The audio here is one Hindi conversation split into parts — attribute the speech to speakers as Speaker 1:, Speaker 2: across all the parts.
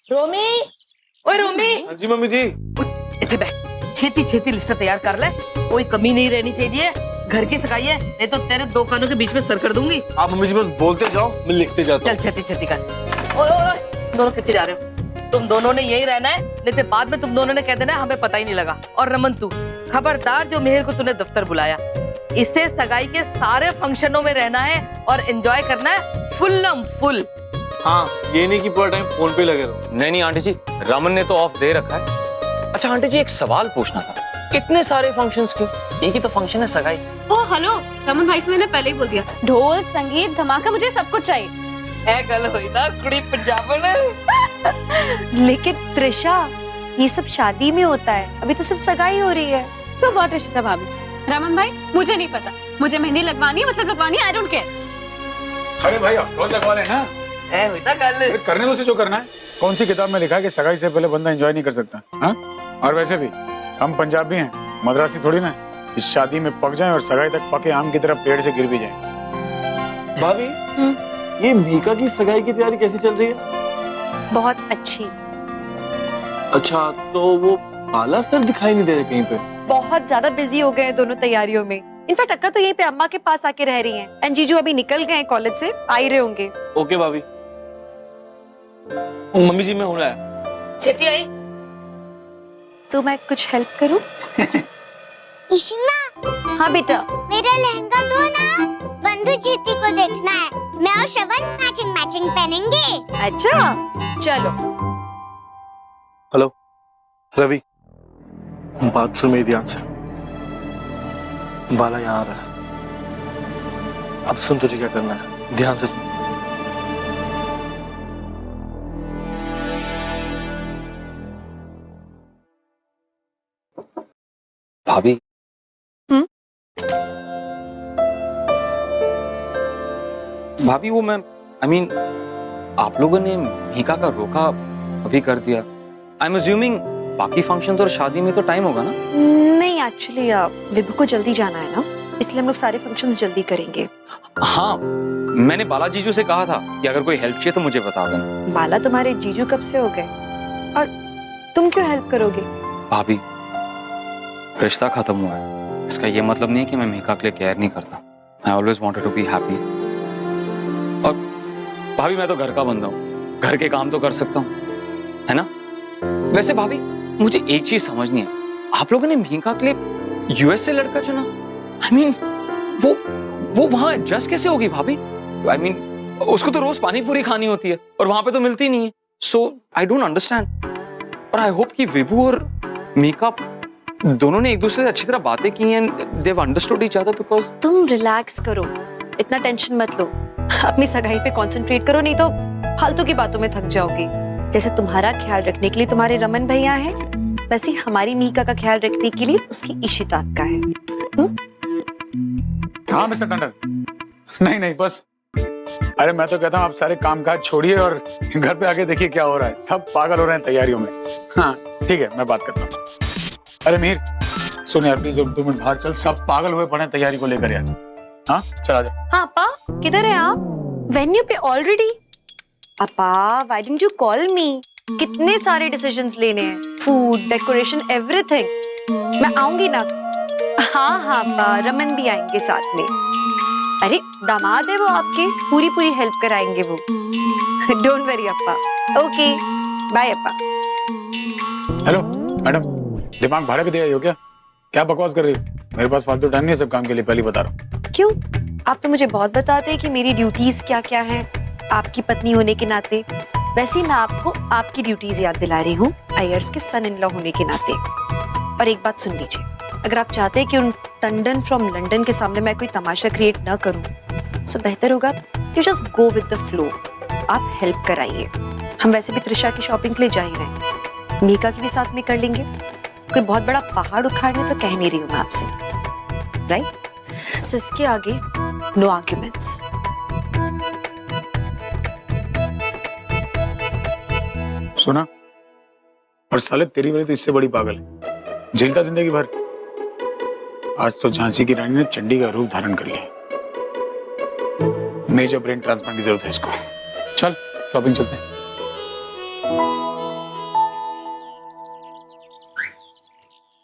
Speaker 1: रोमी, ओए रोमी।
Speaker 2: हाँ जी मम्मी जी।
Speaker 1: इथे बैठ, छेती छेती लिस्ट तैयार कर ले, कोई कमी नहीं रहनी चाहिए। घर की सगाई है, नहीं तो तेरे दो कानों के बीच में सर कर दूंगी।
Speaker 2: आप मम्मी जी बस बोलते जाओ, मैं लिखते जाता हूँ।
Speaker 1: चल छेती छेती कर। ओए ओए ओए, दोनों कितने जा रहे हो? तुम दोनों ने यही रहना है, नहीं तो बाद में तुम दोनों ने कह देना हमें पता ही नहीं लगा। और रमन तू खबरदार, जो मेहर को तूने दफ्तर बुलाया, इसे सगाई के सारे फंक्शनों में रहना है और एंजॉय करना है फुल्लम फुल।
Speaker 2: हाँ, ये नहीं कि पूरा टाइम फोन पे लगे रहो।
Speaker 3: नहीं आंटी जी, रमन ने तो ऑफ दे रखा है। अच्छा आंटी जी, एक सवाल पूछना था, इतने सारे फंक्शंस क्यों? एक ही तो फंक्शन है, सगाई।
Speaker 4: ओ हेलो, रमन भाई से मैंने पहले ही बोल दिया, ढोल संगीत धमाका मुझे सब कुछ चाहिए।
Speaker 1: ए गल होई ना कुड़ी पंजाबन।
Speaker 5: लेकिन त्रिशा, ये सब शादी में होता है, अभी तो सिर्फ सगाई हो रही है।
Speaker 4: सो व्हाट इशिता भाभी? रमन भाई मुझे नहीं पता, मुझे मेहंदी लगवानी है, मतलब लगवानी है, आई डोंट केयर।
Speaker 6: अरे भाई अफरोज लगवा रहे हैं ना,
Speaker 1: ए होई ना गल।
Speaker 6: करने दो उसे जो करना है। कौन सी किताब में लिखा है कि सगाई से पहले बंदा एंजॉय नहीं कर सकता? हाँ, और वैसे भी हम पंजाबी हैं, मद्रासी थोड़ी ना। इस शादी में पक जाएं और सगाई तक पके आम की तरह पेड़ से गिर भी जाएं।
Speaker 2: भाभी, ये मीका की सगाई की तैयारी कैसी चल रही है?
Speaker 5: बहुत अच्छी।
Speaker 2: अच्छा, तो वो आला सर दिखाई नहीं दे रहे कहीं पे?
Speaker 5: बहुत ज्यादा बिजी हो गए हैं दोनों तैयारियों में। इनफैक्ट अक्का तो यहीं पे अम्मा के पास आके रह रही हैं। एंड जीजू अभी निकल गए हैं कॉलेज से, आ ही रहे होंगे।
Speaker 2: ओके भाभी। मम्मी जी मैं हूं आया।
Speaker 1: छेती आई।
Speaker 5: तो मैं कुछ हेल्प करूं?
Speaker 7: इशिमा,
Speaker 5: हाँ बेटा।
Speaker 7: मेरा लहंगा दो ना, बंधु ज्योति को देखना है। मैं और श्रवण मैचिंग मैचिंग पहनेंगे।
Speaker 5: अच्छा चलो।
Speaker 2: हेलो रवि, बात सुन मेरी ध्यान से। बाला यहाँ आ रहा है, अब सुन तुझे क्या करना है, ध्यान से सुन।
Speaker 3: भाभी। भाभी वो मैं आप लोगों ने मीका का रोका अभी कर दिया। आई एम अज्यूमिंग बाकी फंक्शंस और शादी में तो टाइम होगा ना?
Speaker 5: नहीं एक्चुअली विभू को जल्दी जाना है ना, इसलिए हम लोग सारे फंक्शंस जल्दी करेंगे।
Speaker 3: हाँ, मैंने बाला जीजू से कहा था कि अगर कोई हेल्प चाहिए तो मुझे बता देना।
Speaker 5: बाला तुम्हारे जीजू कब से हो गए, और तुम क्यों हेल्प करोगे?
Speaker 3: भाभी, रिश्ता खत्म हुआ है, इसका ये मतलब नहीं है कि मैं मीका के लिए केयर नहीं करता। I always wanted to be happy. और भाभी मैं तो घर का बंदा हूँ, घर के काम तो कर सकता हूँ, है ना? वैसे भाभी मुझे एक चीज समझ नहीं है, आप लोगों ने मीका के लिए यूएस से लड़का चुना। वो वहां एडजस्ट कैसे होगी भाभी? उसको तो रोज पानी पूरी खानी होती है और वहां पे तो मिलती नहीं है। सो आई डोंट अंडरस्टैंड। और आई होप कि विभू और मीका दोनों ने एक दूसरे से अच्छी तरह बातें की हैं, they have understood each other. Because
Speaker 5: तुम रिलैक्स करो, इतना टेंशन मत लो, अपनी सगाई पे कंसंट्रेट करो, नहीं तो फालतू की बातों में थक जाओगी। जैसे तुम्हारा ख्याल रखने के लिए तुम्हारे रमन भैया हैं, वैसे हमारी मीका का ख्याल रखने के लिए उसकी इशिता का है।
Speaker 6: हाँ मिस्टर टंडन, नहीं बस। अरे मैं तो कहता हूँ आप सारे कामकाज छोड़िए और घर पे आके देखिए क्या हो रहा है। सब पागल हो रहे हैं तैयारियों में। हाँ ठीक है, मैं बात करता हूँ। अरे मीर सुन यार, प्लीज 2 मिनट बाहर चल, सब पागल हुए पड़े तैयारी को लेकर यार। हाँ चला जा।
Speaker 5: हाँ अपा, किधर है आप? वेन्यू पे ऑलरेडी? अपा व्हाई डिडंट यू कॉल मी? कितने सारे डिसीजंस लेने हैं, फूड, डेकोरेशन, एवरीथिंग। मैं आऊंगी ना। हाँ अपा, रमन भी आएंगे साथ में। अरे दामाद है वो आपके, पूरी हेल्प कराएंगे वो। डोंट वरी अपा। ओके बाय अपा।
Speaker 6: हेलो मैडम, दिमाग भाड़े पे दिया हो क्या बकवास कर रही हो? मेरे पास फालतू टाइम नहीं है सब काम के लिए, पहले बता रहा हूँ।
Speaker 5: क्यों? आप तो मुझे बहुत बताते हैं कि मेरी ड्यूटीज क्या क्या हैं, आपकी पत्नी होने के नाते। वैसे ही मैं आपको आपकी ड्यूटीज याद दिला रही हूँ, अयर्स के सन इन लॉ होने के नाते। और एक बात सुन लीजिए, अगर आप चाहते हैं कि उन टंडन फ्रॉम लंदन के सामने मैं कोई तमाशा क्रिएट न करूं, तो बेहतर होगा you just go with the flow. आप हेल्प कराइए। हम वैसे भी त्रिशा की शॉपिंग के लिए जा ही रहे हैं, मीका की भी साथ में कर लेंगे। कोई बहुत बड़ा पहाड़ उखाड़ने तो कह नहीं रही हूँ मैं आपसे, राइट? सो इसके आगे नो आर्ग्यूमेंट्स।
Speaker 6: सुना? और साले तेरी वाली तो इससे बड़ी पागल है, झेलता जिंदगी भर। आज तो झांसी की रानी ने चंडी का रूप धारण कर लिया। मेजर ब्रेन ट्रांसप्लांट की जरूरत है इसको। चल शॉपिंग चलते हैं।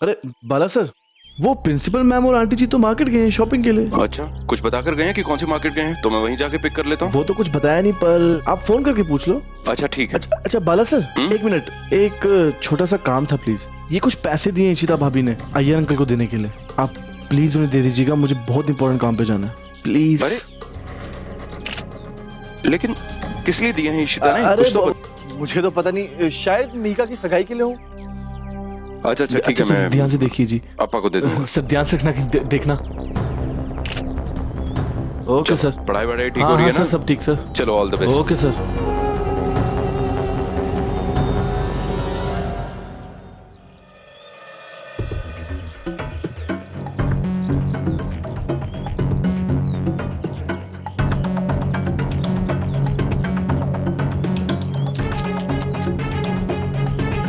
Speaker 8: अरे बाला सर, वो प्रिंसिपल मैम और आंटी जी तो मार्केट गए हैं शॉपिंग के लिए।
Speaker 9: अच्छा, कुछ बताकर गए हैं कि कौन से मार्केट गए हैं? तो मैं वहीं जाके पिक कर लेता हूँ।
Speaker 8: वो तो कुछ बताया नहीं, पर आप फोन करके पूछ लो।
Speaker 9: अच्छा ठीक है।
Speaker 8: अच्छा बाला सर, एक मिनट, एक छोटा सा काम था प्लीज। ये कुछ पैसे दिए इशिता भाभी ने अय्यर अंकल को देने के लिए, आप प्लीज उन्हें दे दीजिएगा, मुझे बहुत इंपॉर्टेंट काम पे जाना है प्लीज।
Speaker 9: अरे लेकिन किस लिए दिए हैं इशिता ने?
Speaker 8: अरे
Speaker 9: कुछ तो
Speaker 2: मुझे तो पता नहीं, शायद मीका की सगाई के लिए हो।
Speaker 9: अच्छा ठीक है, मैं
Speaker 8: ध्यान से देखिए जी।
Speaker 9: पापा को दे दूंगा।
Speaker 8: सर ध्यान से रखना, देखना। Okay sir.
Speaker 9: पढ़ाई वढ़ाई ठीक हो रही है ना?
Speaker 8: सर सब ठीक सर।
Speaker 9: चलो, all the best.
Speaker 8: Okay sir.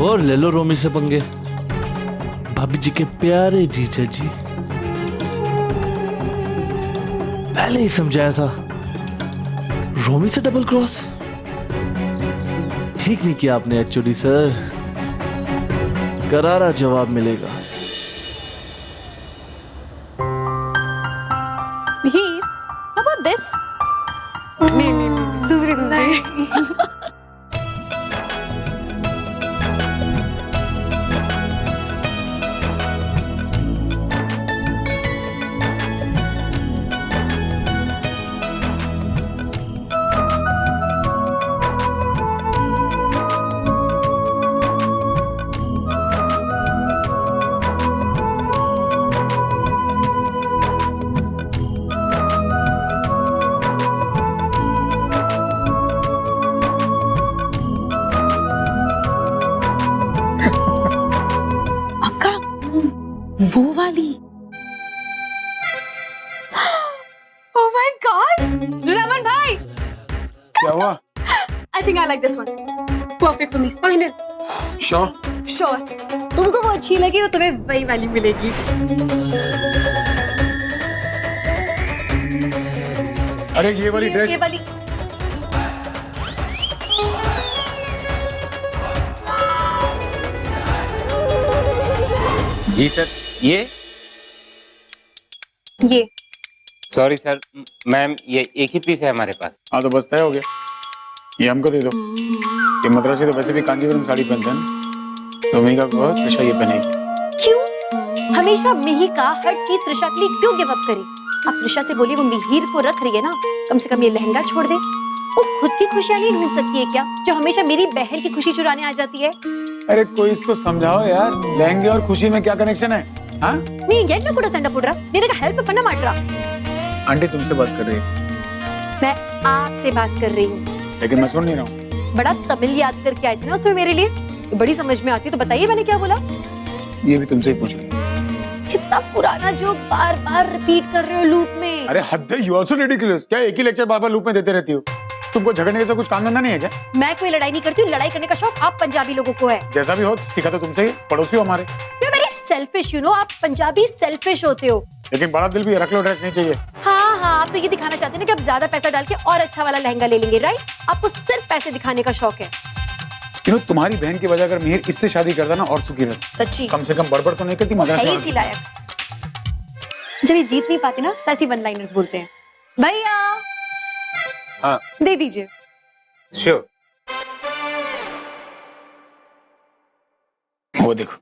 Speaker 8: और ले लो रोमी से पंगे, भाभी जी के प्यारे जीजा जी। पहले ही समझाया था, रोमी से डबल क्रॉस। ठीक नहीं किया आपने एचओडी सर, करारा जवाब मिलेगा।
Speaker 4: हीर, how about this?
Speaker 5: दूसरी
Speaker 4: वो वाली। Oh my God! रमन भाई!
Speaker 6: क्या हुआ?
Speaker 4: I think I like this one. Perfect for me. Final.
Speaker 6: Sure?
Speaker 4: Sure.
Speaker 5: तुमको वो अच्छी लगी तो तुम्हें वही वाली मिलेगी।
Speaker 6: अरे ये वाली ड्रेस।
Speaker 5: ये वाली
Speaker 3: जी सर, ये सॉरी सर मैम, ये एक ही पीस है हमारे पास।
Speaker 6: हाँ तो बस तय हो गया, ये हमको दे दो। ये मद्रासी तो वैसे भी कांजीवरम साड़ी पहनते हैं ना, तो मीका को त्रिशा ये पहनेगी।
Speaker 5: क्यों हमेशा मिहिका हर चीज त्रिशा के लिए क्यों गिव अप करे? आप त्रिशा से बोलिए वो मिहिर को रख रही है ना, कम से कम ये लहंगा छोड़ दे। वो खुद की खुशियां नहीं ढूंढ सकती है क्या, जो हमेशा मेरी बहन की खुशी चुराने आ जाती है?
Speaker 6: अरे कोई इसको समझाओ यार, लहंगे और खुशी में क्या कनेक्शन है? हाँ
Speaker 5: नहीं ये ना सैंडा पुडरा मेरे का हेल्प पन्ना मार रहा।
Speaker 6: आंटी तुमसे बात कर रही है।
Speaker 5: मैं आपसे बात कर रही हूँ।
Speaker 6: लेकिन मैं सुन नहीं रहा हूँ।
Speaker 5: बड़ा तमिल याद करके आए थे ना उसमें मेरे लिए, बड़ी समझ में आती। तो बताइए मैंने क्या बोला?
Speaker 6: ये भी तुमसे ही पूछ रही हूँ।
Speaker 5: कितना पुराना जो बार बार रिपीट कर रहे हो लूप में।
Speaker 6: अरे हद है, यू आल्सो रिडिकुलस। क्या एक ही लेक्चर बार बार लूप में देते रहती हो? तुमको झगड़ने का कुछ काम धंधा नहीं है क्या?
Speaker 5: मैं कोई लड़ाई नहीं करती हूँ, लड़ाई करने का शौक आप पंजाबी लोगों को है।
Speaker 6: जैसा भी हो सीखा तो तुमसे ही, पड़ोसी हो हमारे।
Speaker 5: सेल्फिश, यू नो, आप पंजाबी सेल्फिश होते हो।
Speaker 6: लेकिन बड़ा दिल भी रख लो, रखनी चाहिए।
Speaker 5: हाँ हाँ, आप तो ये दिखाना चाहते हैं कि आप ज्यादा पैसा डाल के और अच्छा वाला लहंगा ले लेंगे, राइट? आपको सिर्फ पैसे दिखाने का शौक है।
Speaker 6: यू नो, तुम्हारी बहन की वजह अगर मिहिर इससे शादी करता ना और सुखी रहता।
Speaker 5: सच्ची
Speaker 6: कम से कम बड़बड़ तो नहीं करती।
Speaker 5: है इसी लायक। जब ये जीत नहीं पाते ना, तो ऐसी वन लाइनर्स बोलते हैं। भैया
Speaker 3: हाँ
Speaker 5: दे दीजिए।
Speaker 3: श्योर।
Speaker 6: वो देखो,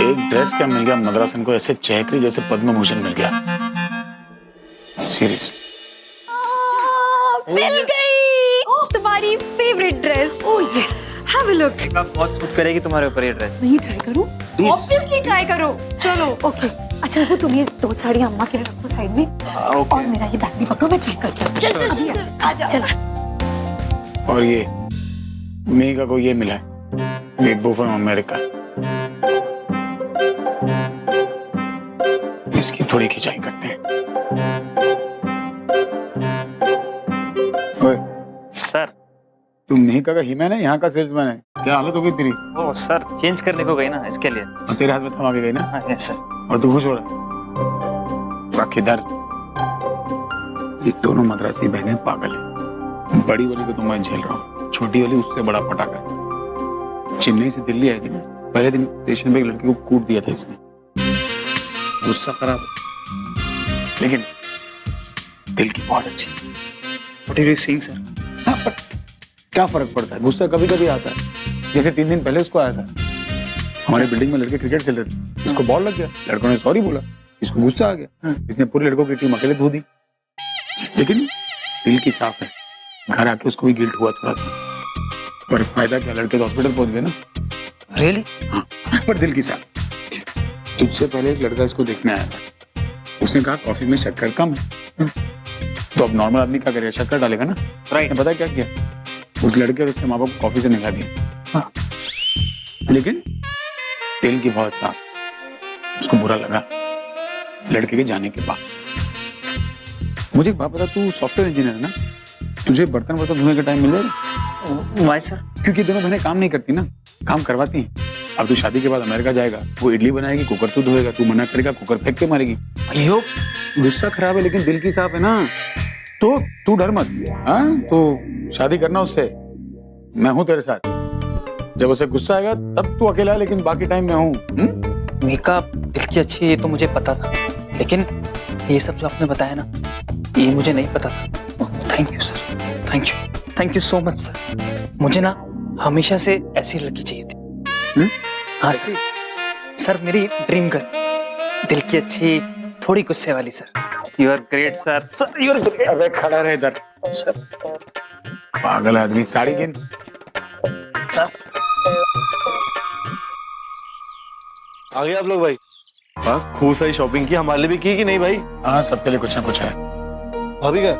Speaker 6: एक ड्रेस क्या मिल गया मद्रासन को, ऐसे चहकरी जैसे पद्म भूषण मिल गया। सीरियस
Speaker 5: मिल गई तुम्हारी favourite dress. Oh yes, have a look.
Speaker 3: बहुत सूट करेगी तुम्हारे ऊपर ये ड्रेस।
Speaker 5: मैं ये ट्राई करूं? ऑब्वियसली ट्राई करो। चलो ओके। अच्छा वो तुम ये दो साड़ियां अम्मा के लिए रखो साइड में, और मेरा ये बैग भी पकड़ो, मैं ट्राई करती हूं। चल चल चल आजा। चल।
Speaker 6: और ये मीका को ये मिला है, ये बू फ्रॉम अमेरिका। इसकी थोड़ी खिंचाई करते हैं। ओए
Speaker 3: सर,
Speaker 6: तुम मीका का हीमैन है, यहाँ का सेल्समैन है? क्या हालत हो गई तेरी?
Speaker 3: ओ सर, चेंज करने को गई ना, इसके लिए।
Speaker 6: और तेरे हाथ में थमा के गई ना?
Speaker 3: हाँ यस सर।
Speaker 6: और तू खुश हो रहा? बाकीदार ये दोनों मद्रासी बहनें पागल हैं। बड़ी वाली को तो मैं झेल रहा हूँ, छोटी वाली उससे बड़ा पटाखा। चेन्नई से दिल्ली आई थी ना, पहले दिन स्टेशन पे एक लड़की को कूट दिया था इसने, गुस्सा खराब है, लेकिन दिल की बहुत अच्छी।
Speaker 3: What are you saying, sir?
Speaker 6: हाँ, पर क्या फर्क पड़ता है, गुस्सा कभी कभी आता है। जैसे 3 दिन पहले उसको आया था, हमारे बिल्डिंग में लड़के क्रिकेट खेल रहे थे, इसको बॉल लग गया, लड़कों ने सॉरी बोला, इसको गुस्सा आ गया, इसने पूरे लड़कों की टीम अकेले धो दी। लेकिन दिल की साफ है, घर आके उसको भी गिल्ट हुआ थोड़ा सा, पर फायदा क्या, लड़के तो हॉस्पिटल पहुंच गए ना।
Speaker 3: Really?
Speaker 6: हाँ, पर दिल की साफ। तुझसे पहले एक लड़का इसको देखने आया था, उसने कहा कॉफी में शक्कर कम है, तो अब नॉर्मल आदमी क्या करेगा, शक्कर डालेगा ना। राइट। पता है क्या किया, उस लड़के और उसके माँ बाप को कॉफी से निकाल दिया। हाँ। लेकिन दिल की बहुत साफ, उसको बुरा लगा लड़के के जाने के बाद। मुझे एक बात बता, तू सॉफ्टवेयर इंजीनियर है ना, तुझे बर्तन धोने का टाइम मिल जाएगा?
Speaker 3: Why, sir?
Speaker 6: क्योंकि दोनों बहनें काम नहीं करती ना, काम करवाती हैं। अब तू शादी के बाद अमेरिका जाएगा, वो इडली बनाएगी, कुकर तू धोएगा, तू मना करेगा, कुकर फेंक के मारेगी।
Speaker 3: अयो,
Speaker 6: गुस्सा खराब है लेकिन दिल की साफ है ना, तो तू डर मत। हाँ, तो शादी करना उससे, मैं हूँ तेरे साथ। जब उसे गुस्सा आएगा तब तू अकेला है, लेकिन बाकी टाइम मैं हूँ।
Speaker 3: मीका दिल की अच्छी, ये तो मुझे पता था, लेकिन ये सब जो आपने बताया ना, ये मुझे नहीं पता था। Thank you sir, thank you so much sir. मुझे ना हमेशा से ऐसी लड़की चाहिए थी। हाँ सर, मेरी ड्रीम गर्ल, दिल की अच्छी, थोड़ी गुस्से वाली sir. You are great sir, you are great.
Speaker 6: अबे खड़ा रहे इधर, पागल आदमी। साड़ी गिन।
Speaker 8: आ गए आप लोग भाई? हाँ, खूब सारी शॉपिंग की, हमारे लिए भी की कि नहीं भाई?
Speaker 6: हाँ, सबके लिए कुछ ना कुछ है।
Speaker 8: भाभी का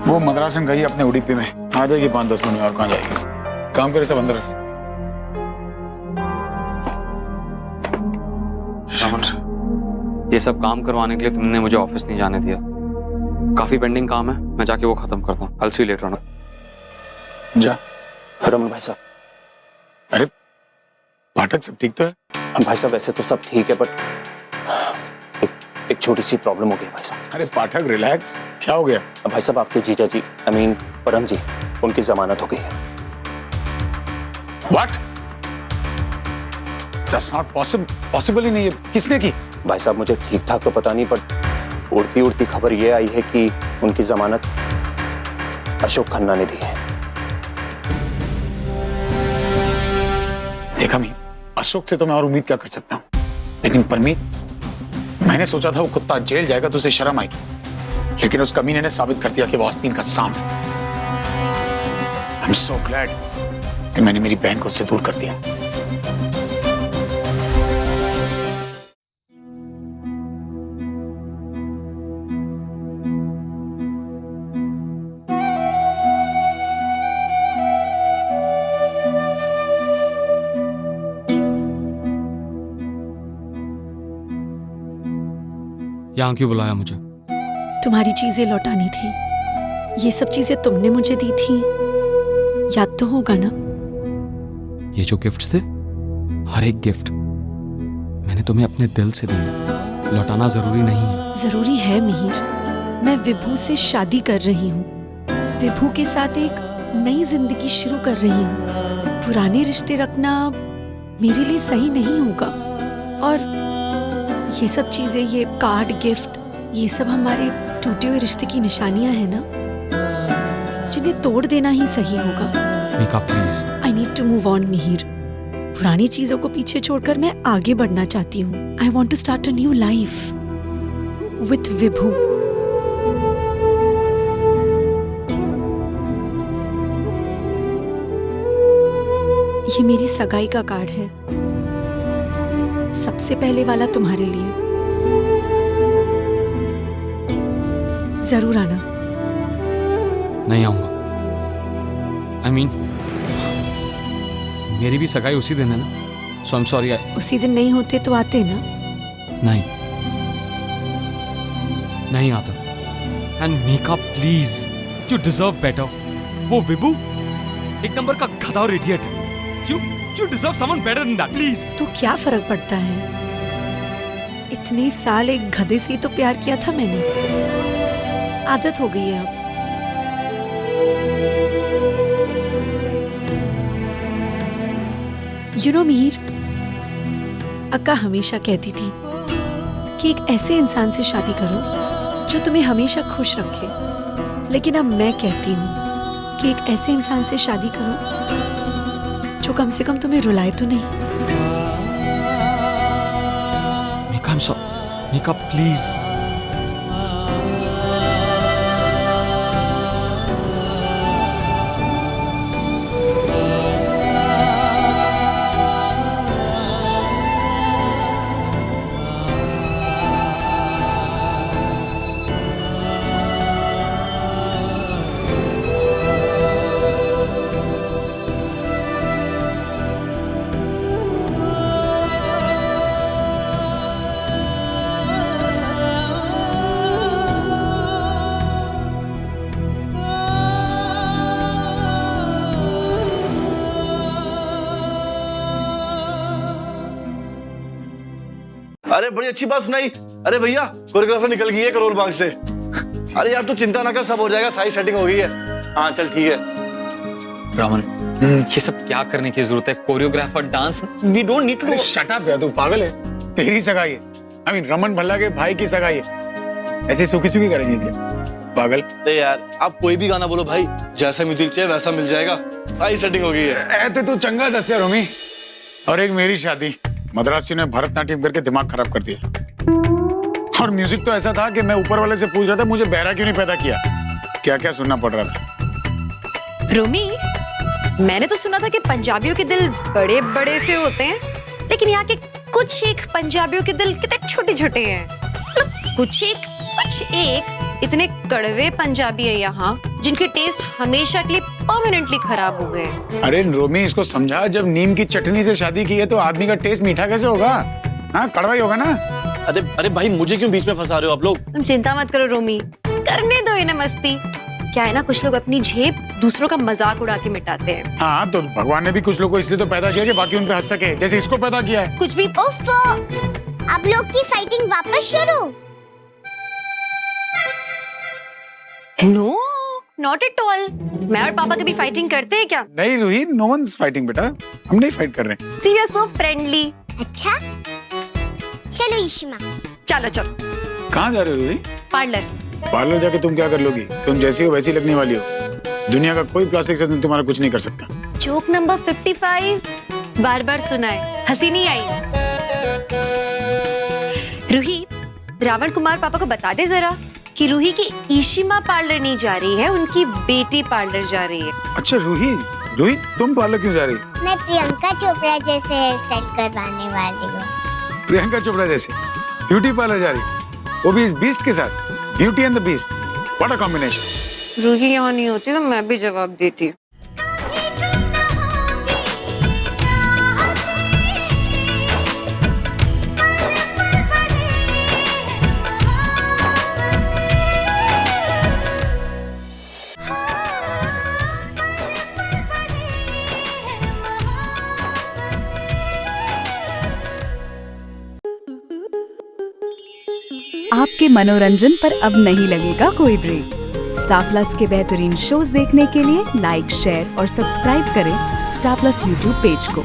Speaker 6: वो मद्रासन गई अपने उडीपी में, आ जाएगी 5-10 मिनट में, और कहाँ जाएगी। काम करे सब अंदर।
Speaker 3: ये सब काम करवाने के लिए तुमने मुझे ऑफिस नहीं जाने दिया। काफी पेंडिंग काम है, मैं जाके वो खत्म करता हूँ। I'll see you later on.
Speaker 6: जा।
Speaker 9: रमन भाई साहब,
Speaker 6: अरे पाठक, सब ठीक तो है?
Speaker 9: भाई साहब वैसे तो सब ठीक है, बट एक छोटी सी प्रॉब्लम हो गई है भाई साहब।
Speaker 6: अरे पाठक रिलैक्स, क्या हो गया?
Speaker 9: भाई साहब आपके जीजा जी, आई मीन परम जी, उनकी जमानत हो गई है।
Speaker 6: What? That's not possible ही नहीं है। किसने की?
Speaker 9: भाई साहब मुझे ठीक ठाक तो पता नहीं, बट उड़ती उड़ती खबर ये आई है कि उनकी जमानत अशोक खन्ना ने दी है।
Speaker 6: देखा मैं, अशोक से तो मैं और उम्मीद क्या कर सकता हूँ, लेकिन परमीत, मैंने सोचा था वो कुत्ता जेल जाएगा तो उसे शर्म आएगी, लेकिन उस कमीने ने साबित कर दिया कि वो आस्तीन का सांप है। I'm so glad कि मैंने मेरी बहन को उससे दूर कर दिया।
Speaker 3: यहाँ क्यों बुलाया मुझे?
Speaker 10: तुम्हारी चीजें लौटानी थी। ये सब चीजें तुमने मुझे दी थी, याद तो होगा ना?
Speaker 3: ये जो गिफ्ट्स थे, हर एक गिफ्ट मैंने तुम्हें अपने दिल से दिया। लौटाना जरूरी नहीं है।
Speaker 10: जरूरी है मिहिर। मैं विभू से शादी कर रही हूँ, विभू के साथ एक नई जिंदगी शुरू कर रही हूँ। पुराने रिश्ते रखना मेरे लिए सही नहीं होगा, और ये सब चीजें, ये कार्ड, गिफ्ट, ये सब हमारे टूटे हुए रिश्ते की निशानियां हैं ना, जिन्हें तोड़ देना ही सही होगा।
Speaker 3: Mika please.
Speaker 10: I need to move on Mihir. पुरानी चीजों को पीछे छोड़कर मैं आगे बढ़ना चाहती हूँ। I want to start a new life with Vibhu. ये मेरी सगाई का कार्ड है, सबसे पहले वाला तुम्हारे लिए। जरूर आना।
Speaker 3: नहीं आऊंगा। आई मीन मेरी भी सगाई उसी दिन है ना, सो आई एम सॉरी।
Speaker 10: उसी दिन नहीं होते तो आते ना?
Speaker 3: नहीं आता। And Mika please, you deserve better. वो विभू एक नंबर का गधा और इडियट है। You deserve someone better than that, please.
Speaker 10: तो क्या फर्क पड़ता है? इतने साल एक गधे से ही तो प्यार किया था मैंने। आदत हो गई है अब। You know मिहिर, अक्का हमेशा कहती थी कि एक ऐसे इंसान से शादी करो जो तुम्हें हमेशा खुश रखे। लेकिन अब मैं कहती हूँ कि एक ऐसे इंसान से शादी करो जो कम से कम तुम्हें रुलाए तो नहीं।
Speaker 3: मेका प्लीज।
Speaker 8: अरे बड़ी अच्छी बात सुनाई। अरे भैया कोरियोग्राफर निकल गई है करोल बाग से। अरे यार तू चिंता ना कर, सब हो जाएगा, सारी सेटिंग हो गई है। हाँ चल ठीक है।
Speaker 3: रमन, ये सब क्या करने की जरूरत है? Choreographer, dance, we don't need to.
Speaker 6: Shut up यार, तू पागल है? तेरी सगाई है, आई मीन रमन भल्ला के भाई की सगाई है, ऐसी सूखी सूखी करेंगे क्या? पागल।
Speaker 8: अरे यार आप कोई भी गाना बोलो भाई, जैसा म्यूजिक चाहिए वैसा मिल जाएगा, सारी सेटिंग हो गई है।
Speaker 6: ऐसे तू चंगा दस यार रोमी। और एक मेरी शादी, मद्रासी ने भरतनाट्यम करके दिमाग खराब कर दिया। और म्यूजिक तो ऐसा था कि मैं ऊपर वाले से पूछ रहा था मुझे बहरा क्यों नहीं पैदा किया। क्या क्या सुनना पड़ रहा था।
Speaker 5: रोमी, मैंने तो सुना था कि पंजाबियों के दिल बड़े बड़े से होते हैं, लेकिन यहाँ के कुछ एक पंजाबियों के दिल कितने छोटे छोटे हैं। कुछ एक इतने कड़वे पंजाबी है यहाँ जिनके टेस्ट हमेशा के लिए परमानेंटली खराब हो गए।
Speaker 6: अरे रोमी इसको समझा, जब नीम की चटनी से शादी की है तो आदमी का टेस्ट मीठा कैसे होगा? हाँ कड़वा ही होगा ना।
Speaker 8: अरे भाई मुझे क्यों बीच में फंसा रहे हो आप लोग?
Speaker 5: तुम चिंता मत करो रोमी, करने दो इन्हें मस्ती। क्या है ना, कुछ लोग अपनी झेप दूसरों का मजाक उड़ा के मिटाते हैं।
Speaker 6: हाँ तो भगवान ने भी कुछ लोगों को इसलिए तो पैदा किया कि बाकी उन पे हंस सके, जैसे इसको पैदा किया है।
Speaker 5: कुछ भी
Speaker 7: उफ़, अब लोग की फाइटिंग वापस शुरू।
Speaker 5: No, not at all. मैं और पापा कभी फाइटिंग करते हैं क्या?
Speaker 6: नहीं रूही, नो वन्स फाइटिंग बेटा, हम नहीं फाइट कर रहे।
Speaker 5: सी वी आर सो फ्रेंडली।
Speaker 7: अच्छा चलो ईशिमा।
Speaker 5: चलो चलो।
Speaker 6: कहाँ जा रहे हो रूही?
Speaker 5: पार्लर।
Speaker 6: पार्लर जाके तुम क्या कर लोगी? तुम जैसी हो वैसी लगने वाली हो। दुनिया का कोई प्लास्टिक सर्जन तुम्हारा कुछ नहीं कर सकता।
Speaker 5: जोक नंबर 55 बार बार सुना है, हंसी नहीं आई। रूही, रावण कुमार पापा को बता दे जरा कि रूही की ईशिमा पार्लर नहीं जा रही है, उनकी बेटी पार्लर जा रही है।
Speaker 6: अच्छा रूही तुम पार्लर क्यों जा रही?
Speaker 7: मैं प्रियंका चोपड़ा जैसे हेयर स्टाइल करवाने वाली हूँ।
Speaker 6: प्रियंका चोपड़ा जैसे ब्यूटी पार्लर जा रही, वो भी इस बीस्ट के साथ। Beauty and the beast, what a combination.
Speaker 5: Ruhi यहाँ नहीं होती तो मैं भी जवाब देती।
Speaker 11: आपके मनोरंजन पर अब नहीं लगेगा कोई ब्रेक। स्टार प्लस के बेहतरीन शोज देखने के लिए लाइक, शेयर और सब्सक्राइब करें स्टार प्लस यूट्यूब पेज को।